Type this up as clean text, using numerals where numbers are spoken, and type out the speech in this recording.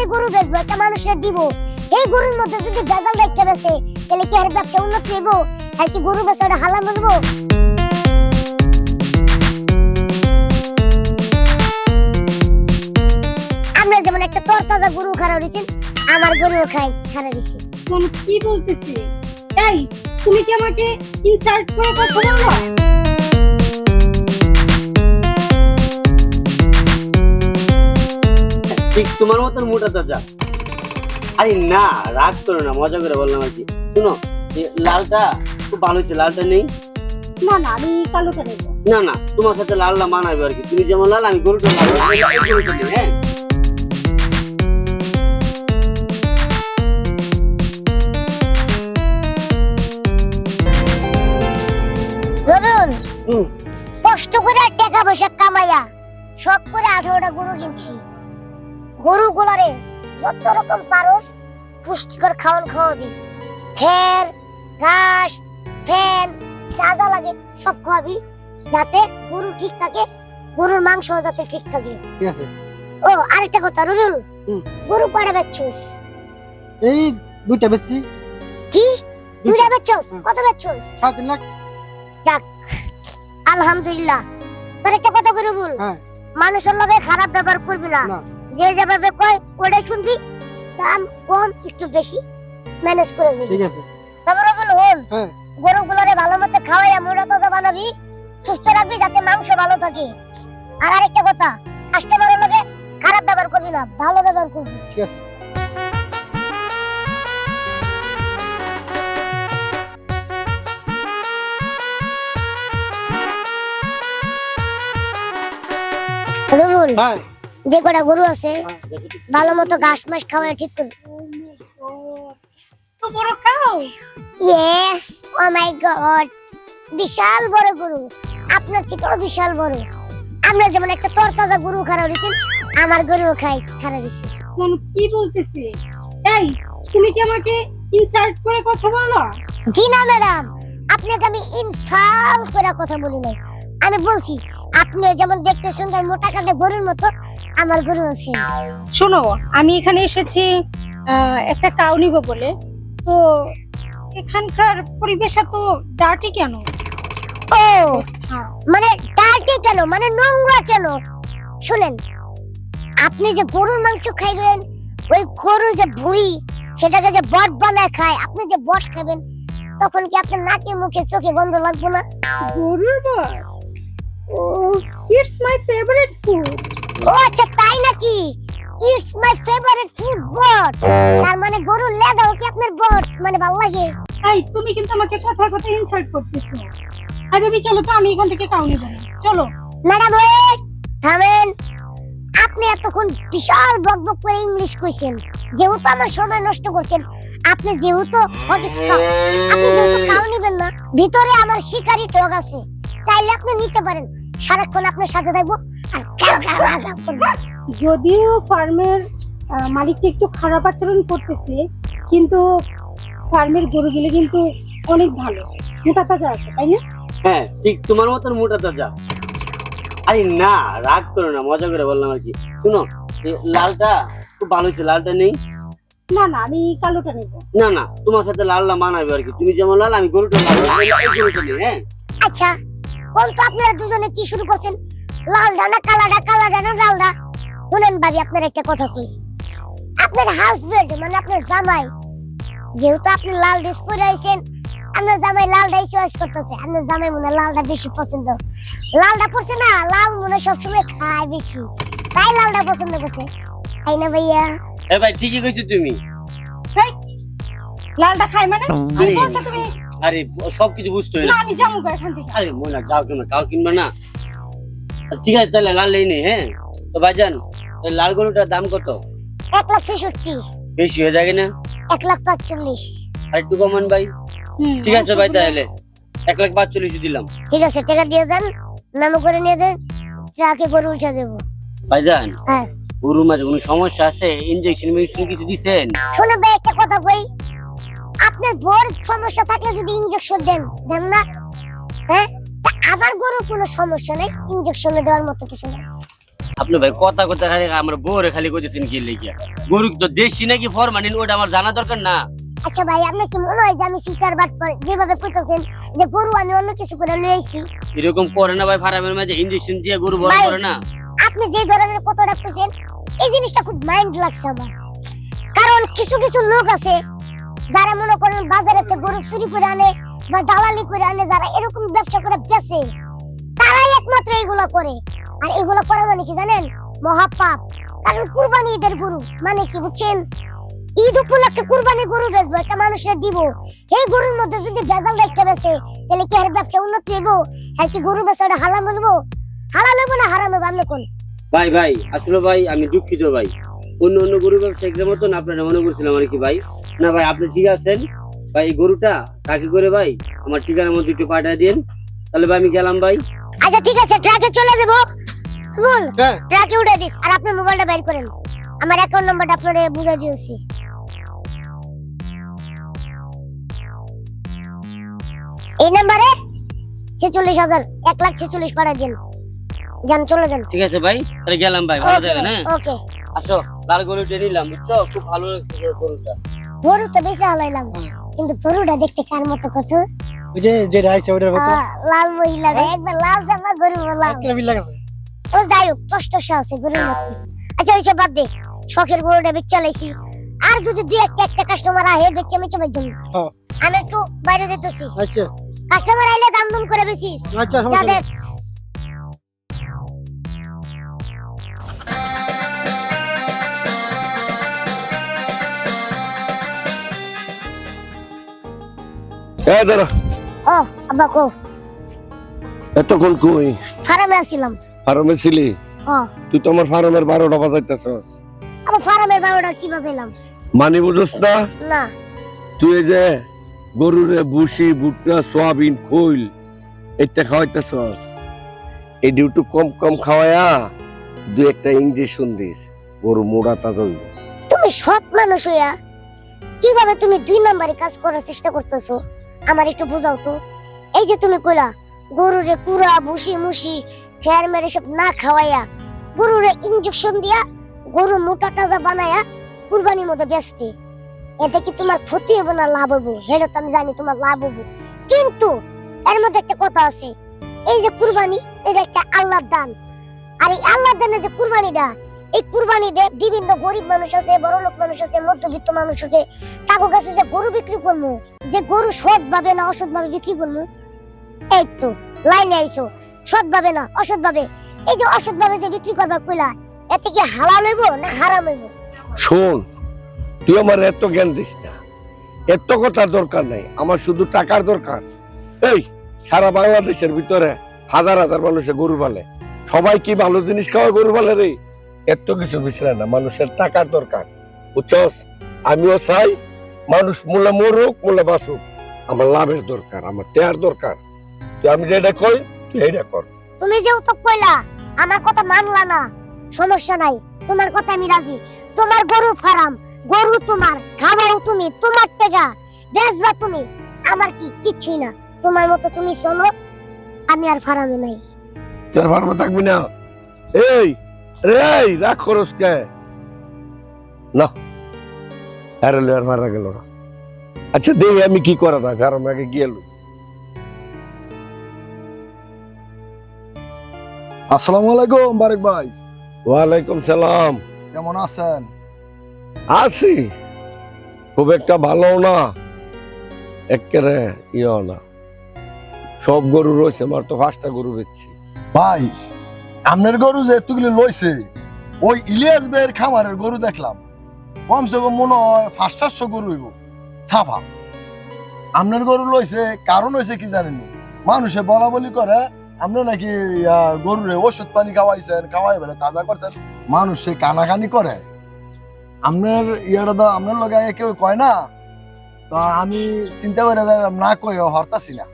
আমি গরু বেচবো, একটা মানুষের দিব, এই গরুর মধ্যে যদি ভেজাল রেখে বেচে তাহলে কি আর ব্যবসা উন্নতি হইব? আর কি গরু বেচাটা হালাল বলবো? আমরা যেমন একটা তরতাজা গরু খাওয়া রয়েছেন, আমার গরুও খাওয়া রয়েছে। কোন কি বলতেছে? এই তুমি কি আমাকে ইনসাল্ট করে কথা বলছো? ঠিক তোমার মতন মোটা তাজা। আরে না, রাগ করো না, মজা করে বললাম আর কি। শুনো, লালটা খুব ভালো হচ্ছে, লালটা নেই? না না, আমি কালোটা নেব। না না, তোমার সাথে লালটা মানাবে আর কি। তুমি যেমন লাল, আমি গরুটা লাল। হ্যাঁ, রবিউল, কষ্ট করে টাকা পয়সা কামাইয়া শখ করে 18টা গরু কিনছি। গরু গুলারে যত রকম পারস পুষ্টিকর খাওয়ান খাওয়াবি, ফের ঘাস ফ্যান যা যা লাগে সব খাওয়াবি, যাতে গরু ঠিক থাকে, গরুর মাংস যাতে ঠিক থাকে। ঠিক আছে। ও আরেকটা কথা রবিউল, গরু কয়টা বেচছস? এই দুইটা বেচছি। কি দুইটা বেচছস? কত বেচছস? 3.5 লাখ। যাক আলহামদুলিল্লাহ। তোর একটা কথা করে বল, হ্যাঁ, মানুষের লগে খারাপ ব্যবহার করবি না, না। যে যেভাবে কয় ওটাই শুনবি, দাম কম একটু বেশি ম্যানেজ করে নিবি। ঠিক আছে। তারপরে বল হল, হ্যাঁ, গরুগুলারে ভালো মতো খাওয়াইয়া মোটা তাজা বানাবি, সুস্থ রাখবি যাতে মাংস ভালো থাকে। আর আরেকটা কথা, কাস্টমারের লগে খারাপ ব্যবহার করবি না, ভালো ব্যবহার করবি। ঠিক আছে। রুবুল, হ্যাঁ, যে কটা গরু আছে ভালো মতো ঘাস মাস খাওয়াই ঠিক করবি। তো বড় খাও। ইয়েস, ও মাই গড, বিশাল বড় গরু, আপনার থেকেও বিশাল বড়। আমরা যেমন একটা তরতাজা গরু খাওয়া রয়েছেন, আমার গরুও খাওয়া রয়েছে। কোন কি বলতেছে? এই তুমি কি আমাকে ইনসাল্ট করে কথা বলো? জি না ম্যাডাম, আপনাকে আমি ইনসাল্ট করে কথা বলি নাই, আমি বলছি আপনি যেমন দেখতে সুন্দর মোটা কাটা গরুর মতো আমার গরু আছে। শোনো, আমি এখানে এসেছি একটা কাউ নিব বলে। তো এখানকার পরিবেশ এত ডার্টি কেন? ও মানে ডার্টি কেন, মানে নোংরা কেন? শুনেন, আপনি যে গরুর মাংস খাইবেন, ওই গরু যে ভুঁড়ি সেটাকে যে বট বানায় খায়, আপনি যে বট খাবেন, তখন কি আপনার নাকে মুখে চোখে গন্ধ লাগবে না? গরুর বট? ও, ইটস মাই ফেভারিট ফুড। ও আচ্ছা, তাই নাকি? ইটস মাই ফেভারিট ফুড বট, তার মানে গরুর লেদাও কি আপনার বট মানে ভালো লাগে? এই তুমি কিন্তু আমাকে কথা কথা ইনসাল্ট করতেছো। আই বেবি চলো তো, আমি এখান থেকে কাউ নিব। চলো ম্যাডাম ওয়েট, থামেন। আপনি এতক্ষণ বিশাল বকবক করে ইংলিশ কইছেন, যেহেতু আমার সময় নষ্ট করছেন। আপনি যেহেতু আপনি যেহেতু কাউ নিবেন না, ভিতরে আমার শিকারি টগ আছে, চাইলে আপনি নিতে পারেন, সারাক্ষণ আপনার সাথে থাকবো আর গাও গাও গাও গাও করবো। যদিও ফার্মের মালিকটা একটু খারাপ আচরণ করতেছে, কিন্তু ফার্মের গরুগুলো কিন্তু অনেক ভালো, মোটা তাজা আছে, তাই না? হ্যাঁ, ঠিক তোমার মতন মোটা তাজা। আরে না, রাগ করো না, মজা করে বললাম আর কি। শুনো, লালটা খুব ভালো হচ্ছে, লালটা নেই? না না, আমি কালোটা নেব। না না, তোমার সাথে লালটা মানাবে আর কি। তুমি যেমন লাল, আমি গরুটা লাল। এই গরুটা নেই। হ্যাঁ, আচ্ছা কোন তো আপনারা দুজনে কি শুরু করছেন, লাল ডানা কালাডা কালাডা না লালডা? শুনেন ভাবি, আপনার একটা কথা কই, আপনার হাজবেন্ড মানে আপনার জামাই, যেহেতু আপনি লাল ড্রেস পরে আইছেন, আপনার জামাই লালটাই চয়েস করতেছে। আপনার জামাই মনে হয় লালটা বেশি পছন্দ, লালটা পড়ছে না, লাল মনে হয় সবসময় খায় বেশি, তাই লালটা পছন্দ করছে, তাই না ভাইয়া? এ ভাই, ঠিকই কইছো তুমি। এই, লালটা খাই মানে কি আরে, বলছো তুমি? আরে সবকিছু বুঝতে না, না। আমি যাবো গো এখান থেকে। আরে মোনা, যাও কেন, কাউ কিনবে না? ঠিক আছে, তাহলে লাল নেই। হ্যাঁ, তো ভাইজান, লাল গরুটার দাম কত? 1,66,000। বেশি হয়ে যায় না? 1,45,000। আর একটু কমান ভাই। ঠিক আছে ভাই, তাহলে 1,45,000 দিলাম। ঠিক আছে, টাকা দিয়ে যান, মেমো করে নিয়ে দেন, ট্রাকে গরু উঠে যাবো। ভাইজান, হ্যাঁ, গরুর মাঝে কোনো সমস্যা আছে? ইনজেকশন মেডিসিন কিছু দিছেন? শুনে ভাই একটা কথা কই, আপনার বড় সমস্যা থাকলে যদি ইনজেকশন দেন না, হ্যাঁ, তা আমার গরুর কোনো সমস্যা নেই, ইনজেকশন দেওয়ার মতো কিছু নেই। আপনি ভাই কথা কথা খালি আমার বউরে খালি কইতেছেন কি লেগিয়া? গরু তো দেশি নাকি ফরমালিন ওটা আমার জানা দরকার না। আচ্ছা ভাই আপনার কি মনে হয় যে আমি সিটার বাট পরে যেভাবে কইতেছেন যে গরু আমি অন্য কিছু করে লই আইছি? এরকম করে না ভাই, ফার্মের মাঝে ইনজেকশন দিয়ে গরু বড় ভাই, করে না। আপনি যে ধরনের কথাটা কইছেন এই জিনিসটা খুব মাইন্ড লাগছে আমার। কারণ কিছু কিছু লোক আছে যারা মনে করেন বাজারে থেকে গরু চুরি করে আনে বা দালালি করে আনে, যারা এরকম ব্যবসা করে বেচে, তারাই একমাত্র এগুলা করে। আর এগুলা করা মানে কি জানেন? মহাপাপ। কারণ কুরবানি ঈদের গরু মানে কি বুঝছেন? ঈদ উপলক্ষে কুরবানি গরু বেচবো, একটা মানুষের দিব, এই গরুর মধ্যে যদি ভেজাল রেখে বেচে তাহলে কি এর ব্যবসা উন্নতি হইব? আর কি গরু বেচাটা হালাল বলবো? হালাল হইব না হারাম হইব? আপনি কোন? ভাই ভাই আসলে ভাই আমি দুঃখিত ভাই, অন্য অন্য গরু ব্যবসায়ীদের মতন আপনারা মনে করছিলাম আর কি ভাই। না ভাই আপনি ঠিক আছেন ভাই, এই গরুটা তাকে করে ভাই আমার ঠিকানার মধ্যে একটু পাঠিয়ে দিন, তাহলে ভাই আমি গেলাম ভাই। আচ্ছা ঠিক আছে, ট্রাকে চলে দেবো। শুনুন, হ্যাঁ। ট্রাকে উঠে দিস আর আপনার মোবাইলটা বের করেন, আমার অ্যাকাউন্ট নাম্বারটা আপনাদের বুঝাই দিয়েছি। এই নাম্বারে 46,000 1,46,000 পাঠিয়ে দিন। যান চলে যান। ঠিক আছে ভাই, তাহলে গেলাম ভাই, ভালো থাকবেন। হ্যাঁ ওকে। আসো, লাল গরুটা নিলাম বুঝছো, খুব ভালো লাগছে গরুটা। গরু তো বেশি হালাইলাম, কিন্তু গরুটা দেখতে কার মতো কত? ওই যে যেটা আইছে ওটার মতো লাল মহিলাটা একবার লাল জামা গরু লাল। একটা বিল লাগাছে। ও যাই হোক, কষ্টসা আছে গরুর মতো। আচ্ছা ওইসব বাদ দে, শখের গরুটা বেচা লাইছি। আর যদি দুই একটা কাস্টমার আহে বেচে মেচে বেচুন। হ্যাঁ। আমি একটু বাইরে যেতেছি, আচ্ছা কাস্টমার আইলে দাম দুম করে বেচিস। আচ্ছা যা সমস্যা নেই। দেখ। দাঁড়া, ও আব্বা কো, এতক্ষণ কই ফার্মে আসছিলাম। ফার্মে ছিলি? হ্যাঁ, তুই তো আমার ফার্মের 12টা বাজাইতেছস। আবার ফার্মের 12টা কি বাজাইলাম? মানি বুঝস না? না। তুই এই যে গরুরে ভুসি ভুট্টা সোয়াবিন খৈল এটা খাওয়াইতেছস, এই ডিউটি কম কম খাওয়ায়া দুই একটা ইঞ্জেকশন দিস, গরু মোড়া তাজা হইব। তুমি সৎ মানুষ হইয়া কিভাবে তুমি 2 নম্বরে কাজ করার চেষ্টা করতেছো আমার একটু বুঝাও তো। এই যে তুমি কইলা গরুরে কুড়া ভুসি মুসি ফের মেরে সব না খাওয়াইয়া গরুরে ইনজেকশন দিয়া গরু মোটা তাজা বানায়া কুরবানির মধ্যে বেচতে, এতে কি তোমার ক্ষতি হবে না লাভ হবে? হেটা তো আমি জানি তোমার লাভ হবে, কিন্তু এর মধ্যে একটা কথা আছে। এই যে কুরবানি, এটা একটা আল্লাহর দান। আর এই আল্লাহর দানে যে কুরবানিটা, এই কুরবানি দে বিভিন্ন গরিব মানুষ আছে, বড় লোক মানুষ আছে, মধ্যবিত্ত মানুষ আছে, তাকে কাছে যে গরু বিক্রি করবো, যে গরু সৎ ভাবে না অসৎ ভাবে বিক্রি করবো, এই তো লাইনে আইছো, সৎ ভাবে না অসৎ ভাবে। এই যে অসৎ ভাবে যে বিক্রি করবার কইলা, এতে কি হালাল হইব না হারাম হইব? শোন, তুই আমার এত জ্ঞান দিস না, এত কথার দরকার নাই, আমার শুধু টাকার দরকার। এই সারা বাংলাদেশের ভিতরে হাজার হাজার মানুষে গরু পালে, সবাই কি ভালো জিনিস খাওয়া গরু পালে রে? এত কিছু বিষয় না, মানুষের টাকার দরকার, বুঝছস? আমিও চাই মানুষ মূল্য মরুক মূল্য বাঁচুক, আমার লাভের দরকার, আমার টেয়ার দরকার। তুই আমি যেটা কই তুই এইটা কর। তুমি যেহেতু কইলা আমার কথা মানলা না, সমস্যা নাই, তোমার কথা আমি রাজি। তোমার গরু ফার্ম, গরু তোমার, খাবাও তুমি, তোমার টাকা বেচবা তুমি, আমার কি কিচ্ছুই না। তোমার মতো তুমি চলো, আমি আর ফার্মে নাই। তুই আর ভালো থাকবি না? এই রে রাগ করস কে? না আর মারা গেল না। আচ্ছা দেখি আমি কি করা না, কারণ আগে গিয়ে আসসালামু আলাইকুম বারেক ভাই, ওয়ালাইকুম সালাম। কেমন আছেন? আছি, খুব একটা ভালো না, একেবারে ইয়ে না। সব গরু রয়েছে, আমার তো 5টা গরু বেচছি। ভাই আপনার গরু যে এতগুলো লইছে, ওই ইলিয়াস ভাইয়ের খামারের গরু দেখলাম, কমসে কম মনে হয় 500-700 গরু হইব ছাফা। আপনার গরু লইছে কারণ হয়েছে কি জানেন? মানুষে বলা বলি করে আপনি নাকি গরুরে ওষুধ পানি খাওয়াইছেন, খাওয়াই বলে তাজা করছেন, মানুষ সে কানাকানি করে। আপনার ইয়াটা আপনার লগে কেউ কয় না, তো আমি চিন্তা করে না কয়ে হরতাছি না।